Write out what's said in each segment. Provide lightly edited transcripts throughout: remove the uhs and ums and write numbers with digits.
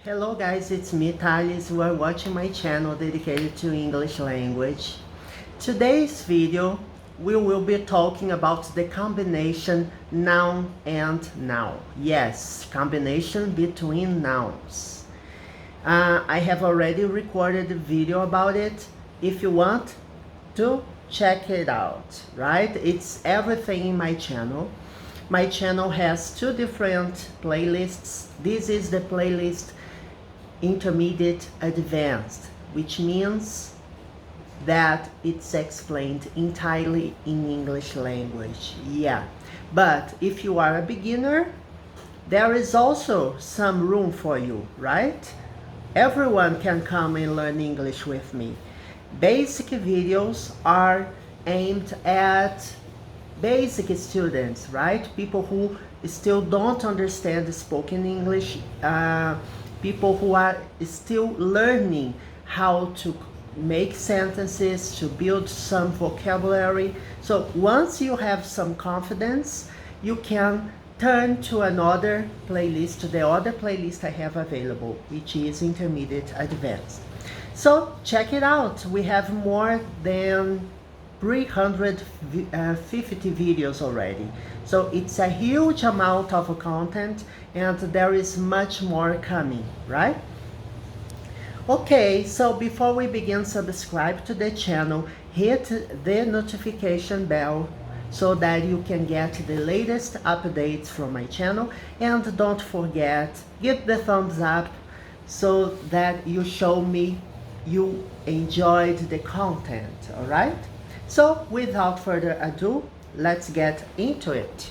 Hello guys, it's me Thales. You are watching my channel dedicated to English language. Today's video we will be talking about the combination noun and noun. Yes, combination between nouns. I have already recorded a video about it. If you want to check it out, right? It's everything in my channel. My channel has two different playlists. This is the playlist Intermediate Advanced, which means that it's explained entirely in English language. Yeah, but if you are a beginner, there is also some room for you, right? Everyone can come and learn English with me. Basic videos are aimed at basic students, right? People who still don't understand spoken English, people who are still learning how to make sentences, to build some vocabulary. So once you have some confidence, you can turn to another playlist, the other playlist I have available, which is Intermediate Advanced. So check it out. We have more than 350 videos already. So it's a huge amount of content and there is much more coming, right? Okay, so before we begin, subscribe to the channel, hit the notification bell so that you can get the latest updates from my channel, and don't forget, give the thumbs up so that you show me you enjoyed the content, all right? So without further ado, let's get into it.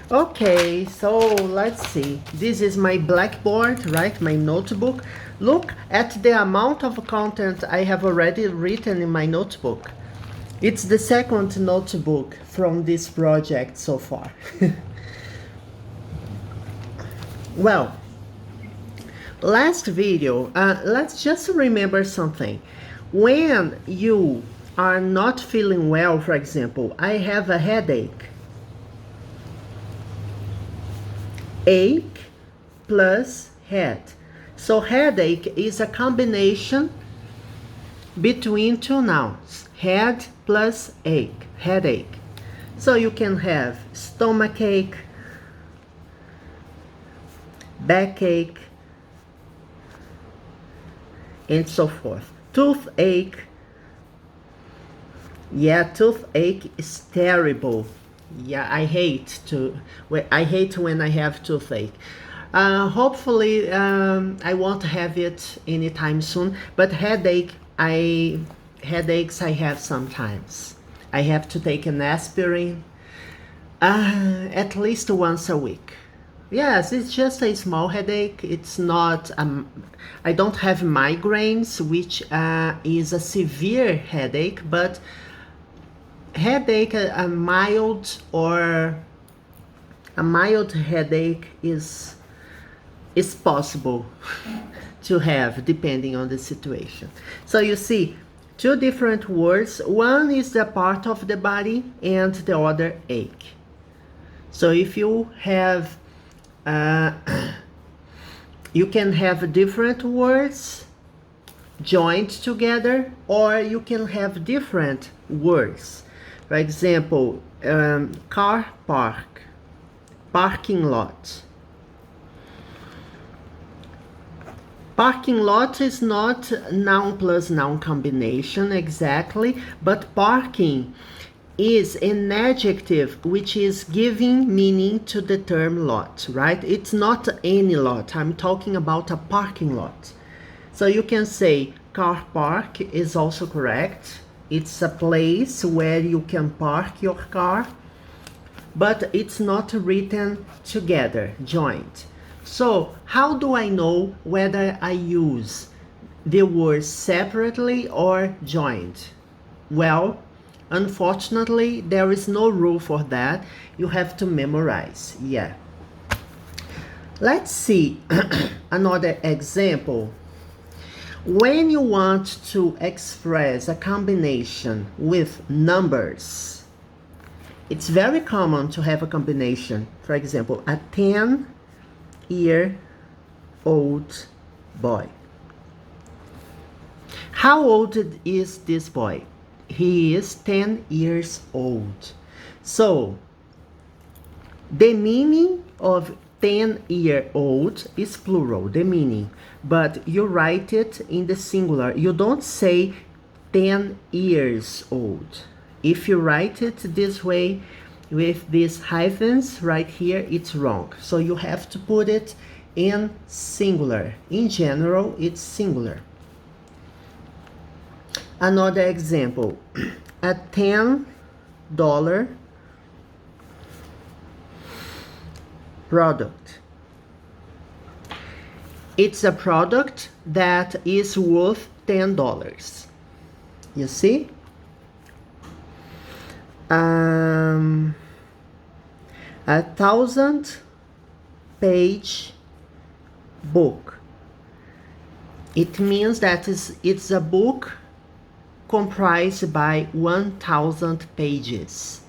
Okay, so let's see. This is my blackboard, right? My notebook. Look at the amount of content I have already written in my notebook. It's the second notebook from this project so far. Well, last video, let's just remember something. When you are not feeling well, for example, I have a headache. Ache plus head. So headache is a combination between two nouns. Head plus ache, headache. So you can have stomach ache, backache, and so forth. Toothache. Yeah, toothache is terrible. Yeah, I hate when I have toothache. Hopefully I won't have it anytime soon, but headaches I have sometimes. I have to take an aspirin at least once a week. Yes, it's just a small headache. It's not, I don't have migraines, which is a severe headache, but headache, a mild headache is possible to have depending on the situation. So you see, two different words. One is the part of the body and the other ache. So if you have you can have different words joined together, or you can have different words. For example, car park, parking lot. Parking lot is not noun plus noun combination exactly, but parking is an adjective which is giving meaning to the term lot, right? It's not any lot. I'm talking about a parking lot. So you can say car park is also correct. It's a place where you can park your car, but it's not written together, joined. So how do I know whether I use the words separately or joined? Well, unfortunately, there is no rule for that. You have to memorize. Yeah. Let's see another example. When you want to express a combination with numbers, It's very common to have a combination. For example, a 10-year-old boy. How old is this boy? He is 10 years old. So, the meaning of 10-year-old is plural, the meaning. But you write it in the singular. You don't say 10 years old. If you write it this way, with these hyphens right here, it's wrong. So you have to put it in singular. In general, it's singular. Another example, a $10 product. It's a product that is worth $10. You see? 1,000-page book. It means that it's a book comprised by 1,000 pages.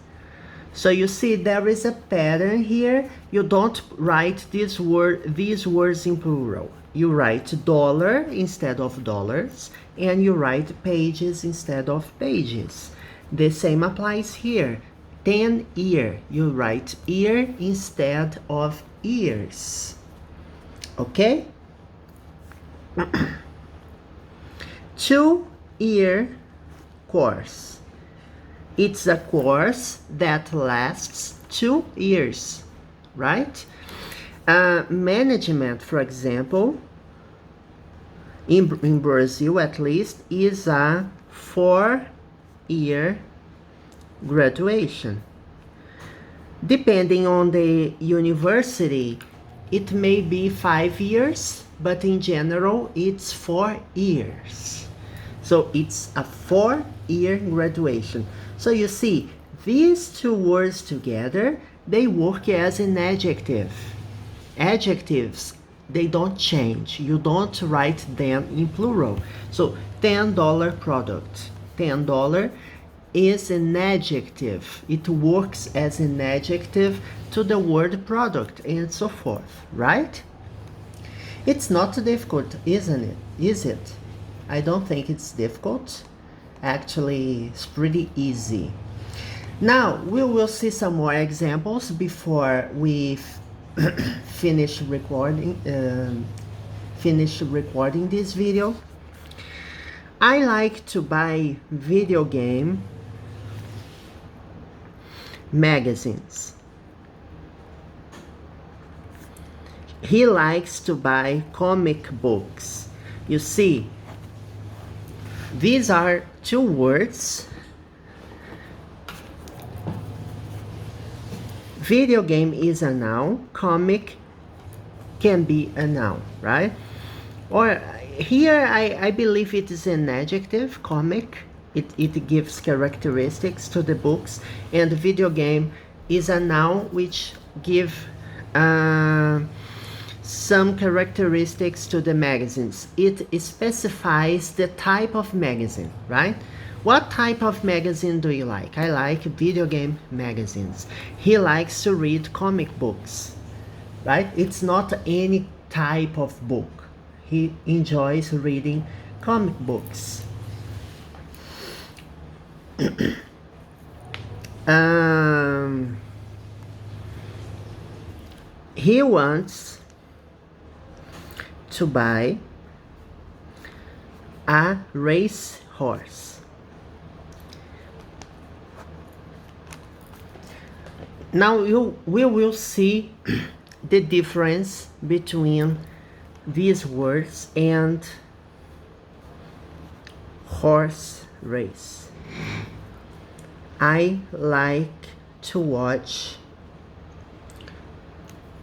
So you see there is a pattern here. You don't write these words in plural. You write dollar instead of dollars, and you write pages instead of pages. The same applies here. 10 year, you write year instead of years. Okay? 2-year course. It's a course that lasts 2 years, right? Management, for example, in Brazil at least, is a 4-year graduation. Depending on the university, it may be 5 years, but in general, it's 4 years. So it's a 4-year graduation. So you see, these two words together, they work as an adjective. Adjectives, they don't change. You don't write them in plural. So $10 product. $10 is an adjective. It works as an adjective to the word product and so forth, right? It's not difficult, isn't it? Is it? I don't think it's difficult. Actually, it's pretty easy. Now, we will see some more examples before we finish recording this video. I like to buy video game magazines. He likes to buy comic books. You see, these are two words. Video game is a noun. Comic can be a noun, right? Or here I believe it is an adjective, comic. It gives characteristics to the books, and video game is a noun which give some characteristics to the magazines. It specifies the type of magazine, right? What type of magazine do you like? I like video game magazines. He likes to read comic books, right? It's not any type of book. He enjoys reading comic books. He wants to buy a race horse. Now we will see the difference between these words and horse race. I like to watch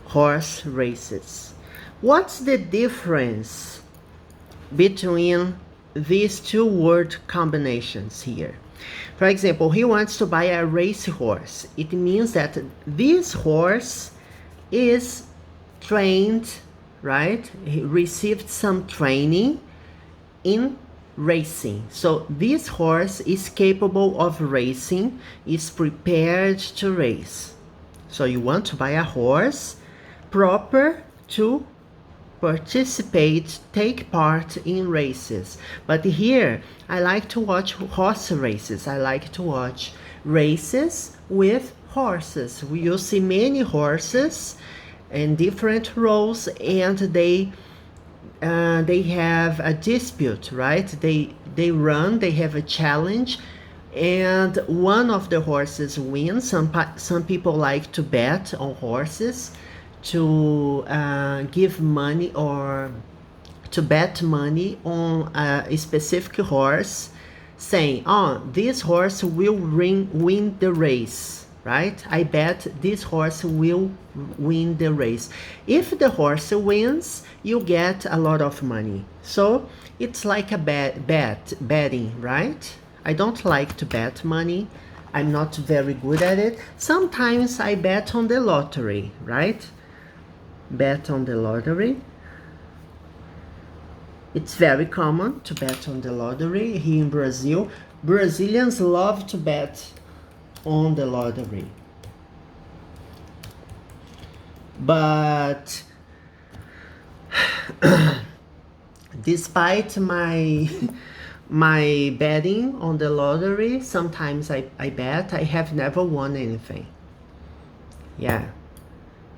horse races. What's the difference between these two word combinations here? For example, he wants to buy a race horse. It means that this horse is trained, right? He received some training in racing. So this horse is capable of racing, is prepared to race. So you want to buy a horse proper to participate, take part in races. But here, I like to watch horse races. I like to watch races with horses. You see many horses in different rows, and they have a dispute, right? They run, they have a challenge, and one of the horses wins. Some people like to bet on horses, to give money or to bet money on a specific horse, saying, oh, this horse will win the race, right? I bet this horse will win the race. If the horse wins, you get a lot of money. So it's like a betting, right? I don't like to bet money. I'm not very good at it. Sometimes I bet on the lottery, right? Bet on the lottery. It's very common to bet on the lottery here in Brazil. Brazilians love to bet on the lottery. But despite my betting on the lottery, sometimes I bet, I have never won anything. Yeah.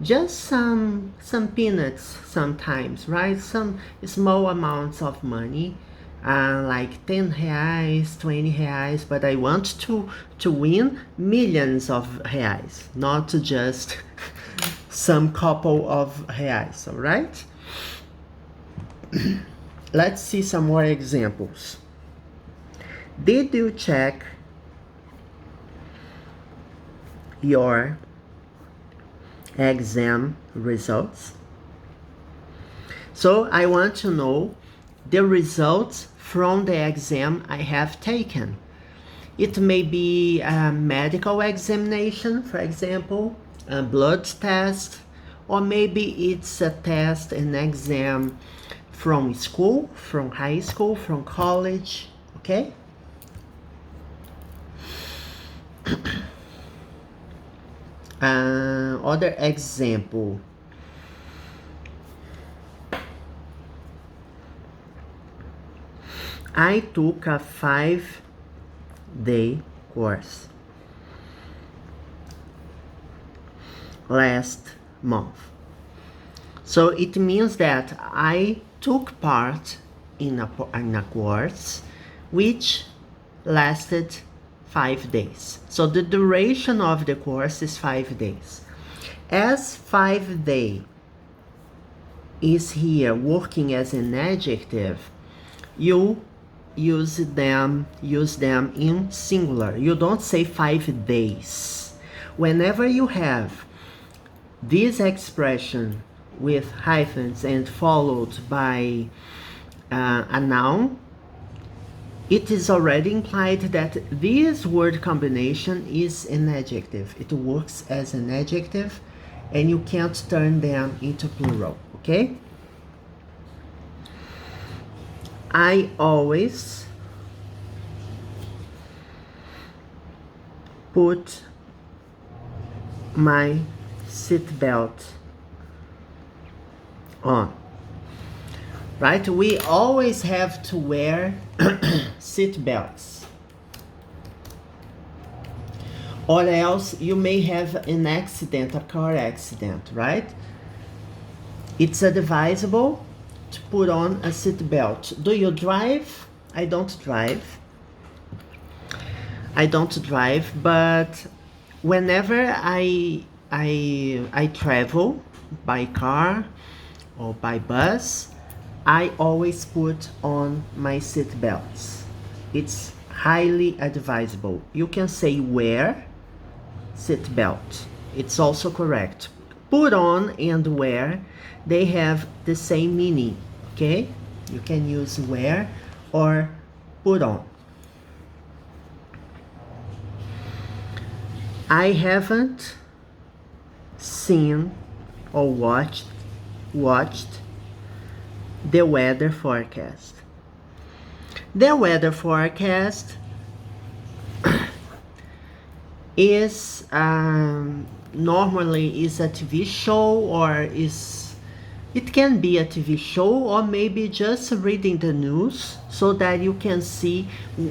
Just some peanuts sometimes, right? Some small amounts of money, like 10 reais, 20 reais, but I want to win millions of reais, not just some couple of reais, all right? Let's see some more examples. Did you check your exam results? So I want to know the results from the exam I have taken. It may be a medical examination, for example, a blood test, or maybe it's a test, an exam from school, from high school, from college, okay? Other example. I took a 5-day course last month. So it means that I took part in a course which lasted 5 days. So the duration of the course is 5 days. As 5 day is here working as an adjective, you use them in singular. You don't say 5 days. Whenever you have this expression with hyphens and followed by a noun, it is already implied that this word combination is an adjective. It works as an adjective and you can't turn them into plural, okay? I always put my seatbelt on. Right? We always have to wear seat belts, or else you may have an accident, a car accident, right? It's advisable to put on a seat belt. Do you drive? I don't drive. But whenever I travel by car or by bus, I always put on my seat belts. It's highly advisable. You can say wear seat belt. It's also correct. Put on and wear, they have the same meaning, okay? You can use wear or put on. I haven't seen or watched the weather forecast. The weather forecast is normally is a TV show, or it can be a TV show, or maybe just reading the news so that you can see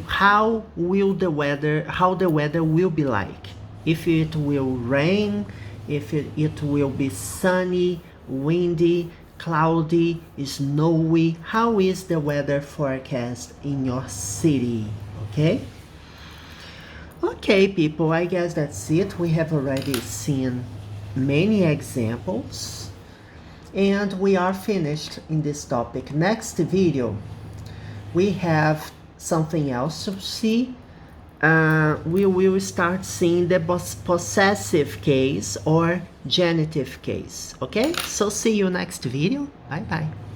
how the weather will be like. If it will rain, if it will be sunny, windy, cloudy, snowy. How is the weather forecast in your city? Okay? Okay, people, I guess that's it. We have already seen many examples, and we are finished in this topic. Next video, we have something else to see. We will start seeing the possessive case or genitive case. Okay, so see you next video. Bye bye.